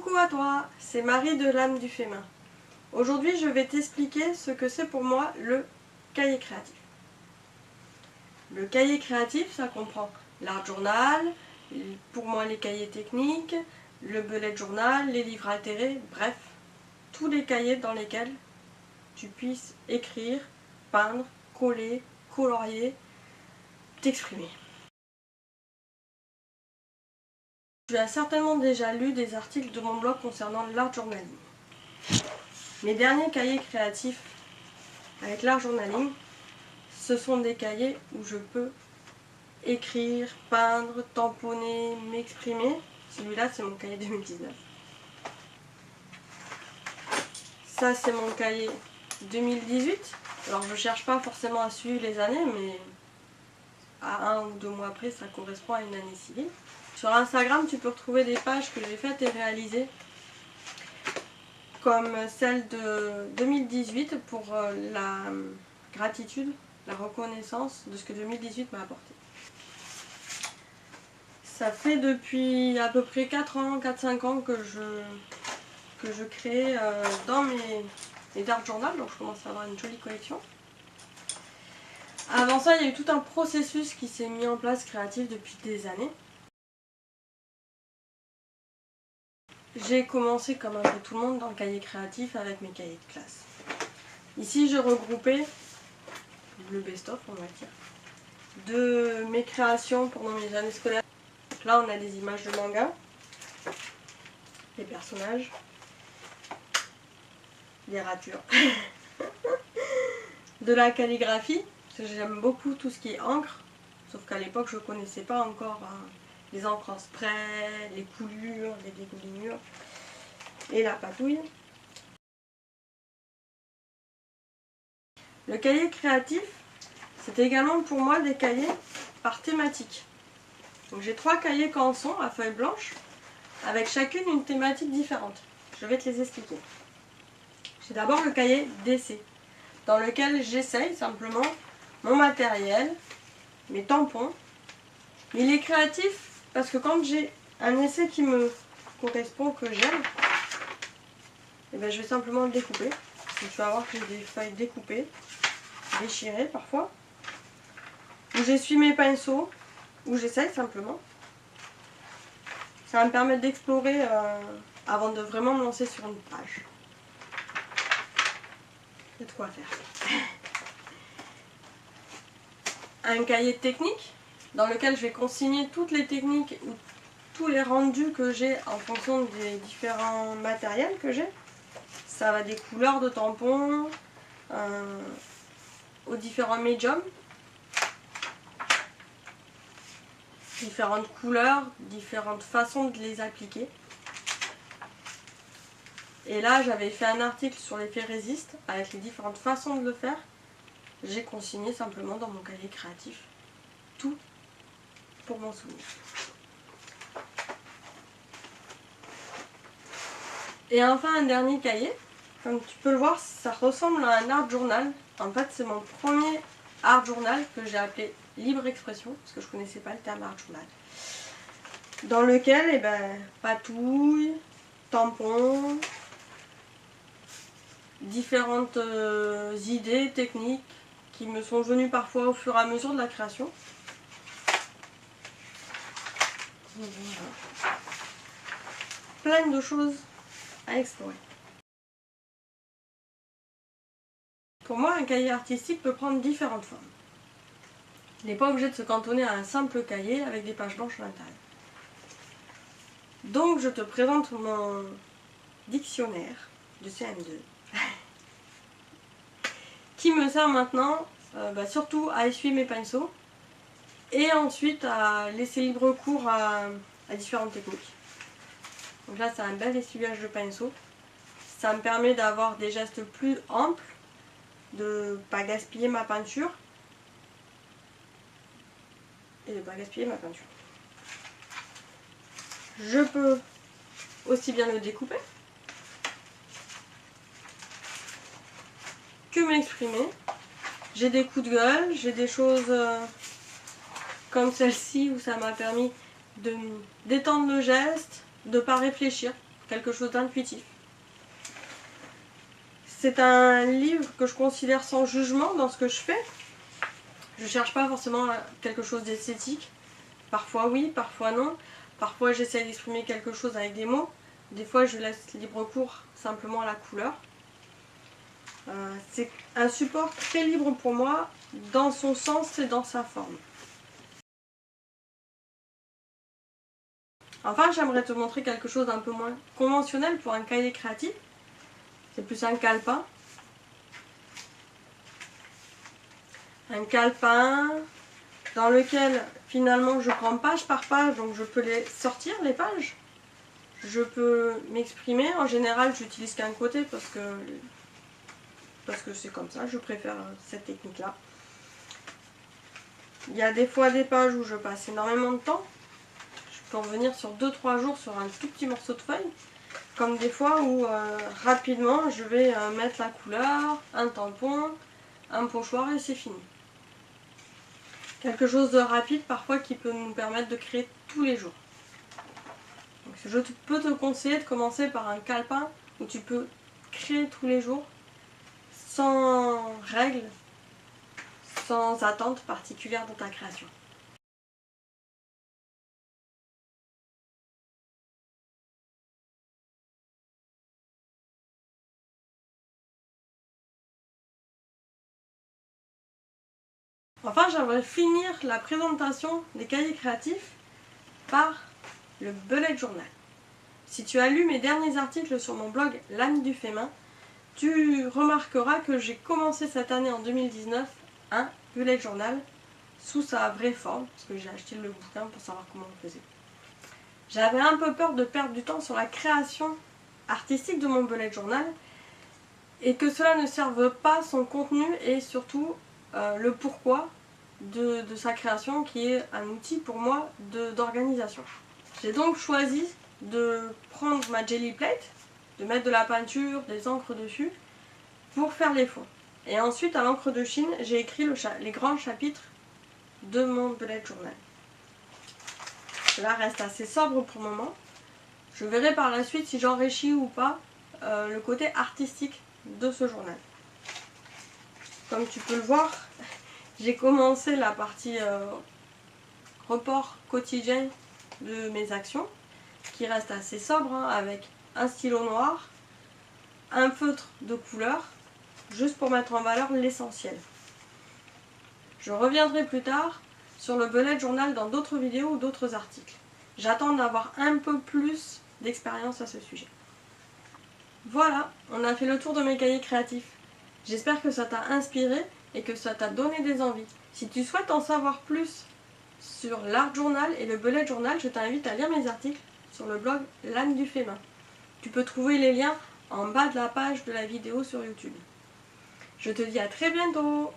Coucou à toi, c'est Marie de l'âme du Fémin. Aujourd'hui, je vais t'expliquer ce que c'est pour moi le cahier créatif. Le cahier créatif, ça comprend l'art journal, pour moi les cahiers techniques, le bullet journal, les livres altérés, bref, tous les cahiers dans lesquels tu puisses écrire, peindre, coller, colorier, t'exprimer. Tu as certainement déjà lu des articles de mon blog concernant l'art journaling. Mes derniers cahiers créatifs avec l'art journaling, ce sont des cahiers où je peux écrire, peindre, tamponner, m'exprimer. Celui-là, c'est mon cahier 2019. Ça, c'est mon cahier 2018. Alors, je ne cherche pas forcément à suivre les années, mais à 1 ou 2 mois après, ça correspond à une année civile. Sur Instagram, tu peux retrouver des pages que j'ai faites et réalisées, comme celle de 2018 pour la gratitude, la reconnaissance de ce que 2018 m'a apporté. Ça fait depuis à peu près 4-5 ans que je crée dans mes dark journal, donc je commence à avoir une jolie collection. Avant ça, il y a eu tout un processus qui s'est mis en place créatif depuis des années. J'ai commencé comme un peu tout le monde dans le cahier créatif avec mes cahiers de classe. Ici, je regroupais le best-of, on va dire, de mes créations pendant mes années scolaires. Donc là, on a des images de manga, des personnages, des ratures, de la calligraphie, parce que j'aime beaucoup tout ce qui est encre, sauf qu'à l'époque, je ne connaissais pas encore les encres en spray, les coulures, les dégoulinures et la patouille. Le cahier créatif, c'est également pour moi des cahiers par thématique. Donc j'ai 3 cahiers canson à feuilles blanches, avec chacune une thématique différente. Je vais te les expliquer. J'ai d'abord le cahier d'essai, dans lequel j'essaye simplement mon matériel, mes tampons. Il est créatif parce que quand j'ai un essai qui me correspond, que j'aime, et ben je vais simplement le découper. Donc tu vas voir que j'ai des feuilles découpées, déchirées parfois, où j'essuie mes pinceaux, où j'essaye simplement. Ça va me permettre d'explorer avant de vraiment me lancer sur une page. Il y a de quoi faire. Un cahier technique dans lequel je vais consigner toutes les techniques ou tous les rendus que j'ai en fonction des différents matériels que j'ai. Ça va des couleurs de tampons aux différents médiums, différentes couleurs, différentes façons de les appliquer. Et là, j'avais fait un article sur l'effet résiste avec les différentes façons de le faire. J'ai consigné simplement dans mon cahier créatif tout pour m'en souvenir. Et enfin, un dernier cahier. Comme tu peux le voir, ça ressemble à un art journal. En fait, c'est mon premier art journal que j'ai appelé Libre Expression, parce que je ne connaissais pas le terme art journal. Dans lequel, patouille, tampons, différentes idées, techniques qui me sont venues parfois au fur et à mesure de la création. Voilà. Plein de choses à explorer. Pour moi, un cahier artistique peut prendre différentes formes. Il n'est pas obligé de se cantonner à un simple cahier avec des pages blanches à l'intérieur. Donc, je te présente mon dictionnaire de CM2 qui me sert maintenant surtout à essuyer mes pinceaux et ensuite à laisser libre cours à différentes techniques. Donc là, c'est un bel essuyage de pinceau. Ça me permet d'avoir des gestes plus amples, de ne pas gaspiller ma peinture et de ne pas gaspiller ma peinture. Je peux aussi bien le découper que m'exprimer. J'ai des coups de gueule, j'ai des choses comme celle-ci où ça m'a permis de détendre le geste, de ne pas réfléchir. quelque chose d'intuitif. C'est un livre que je considère sans jugement dans ce que je fais. Je cherche pas forcément quelque chose d'esthétique. Parfois oui, parfois non. Parfois j'essaie d'exprimer quelque chose avec des mots. Des fois je laisse libre cours simplement à la couleur. C'est un support très libre pour moi dans son sens et dans sa forme. Enfin, j'aimerais te montrer quelque chose d'un peu moins conventionnel pour un cahier créatif. C'est plus un calepin. Un calepin dans lequel finalement je prends page par page, donc je peux les sortir les pages. Je peux m'exprimer. En général, j'utilise qu'un côté parce que c'est comme ça, je préfère cette technique-là. Il y a des fois des pages où je passe énormément de temps. Je peux revenir sur 2-3 jours sur un tout petit morceau de feuille. Comme des fois où rapidement je vais mettre la couleur, un tampon, un pochoir et c'est fini. Quelque chose de rapide parfois qui peut nous permettre de créer tous les jours. Donc, je peux te conseiller de commencer par un calepin où tu peux créer tous les jours sans règles, sans attente particulière dans ta création. Enfin, j'aimerais finir la présentation des cahiers créatifs par le bullet journal. Si tu as lu mes derniers articles sur mon blog L'Âme du fait main, tu remarqueras que j'ai commencé cette année en 2019 un bullet journal sous sa vraie forme, parce que j'ai acheté le bouquin pour savoir comment on faisait. J'avais un peu peur de perdre du temps sur la création artistique de mon bullet journal et que cela ne serve pas son contenu et surtout le pourquoi de sa création qui est un outil pour moi d'organisation. J'ai donc choisi de prendre ma jelly plate, de mettre de la peinture, des encres dessus pour faire les fonds. Et ensuite à l'encre de Chine, j'ai écrit les grands chapitres de mon bullet journal. Cela reste assez sobre pour le moment. Je verrai par la suite si j'enrichis ou pas le côté artistique de ce journal. Comme tu peux le voir, j'ai commencé la partie report quotidien de mes actions, qui reste assez sobre, hein, avec un stylo noir, un feutre de couleur, juste pour mettre en valeur l'essentiel. Je reviendrai plus tard sur le bullet journal dans d'autres vidéos ou d'autres articles. J'attends d'avoir un peu plus d'expérience à ce sujet. Voilà, on a fait le tour de mes cahiers créatifs. J'espère que ça t'a inspiré et que ça t'a donné des envies. Si tu souhaites en savoir plus sur l'art journal et le bullet journal, je t'invite à lire mes articles sur le blog L'Âme du fait main. Tu peux trouver les liens en bas de la page de la vidéo sur YouTube. Je te dis à très bientôt!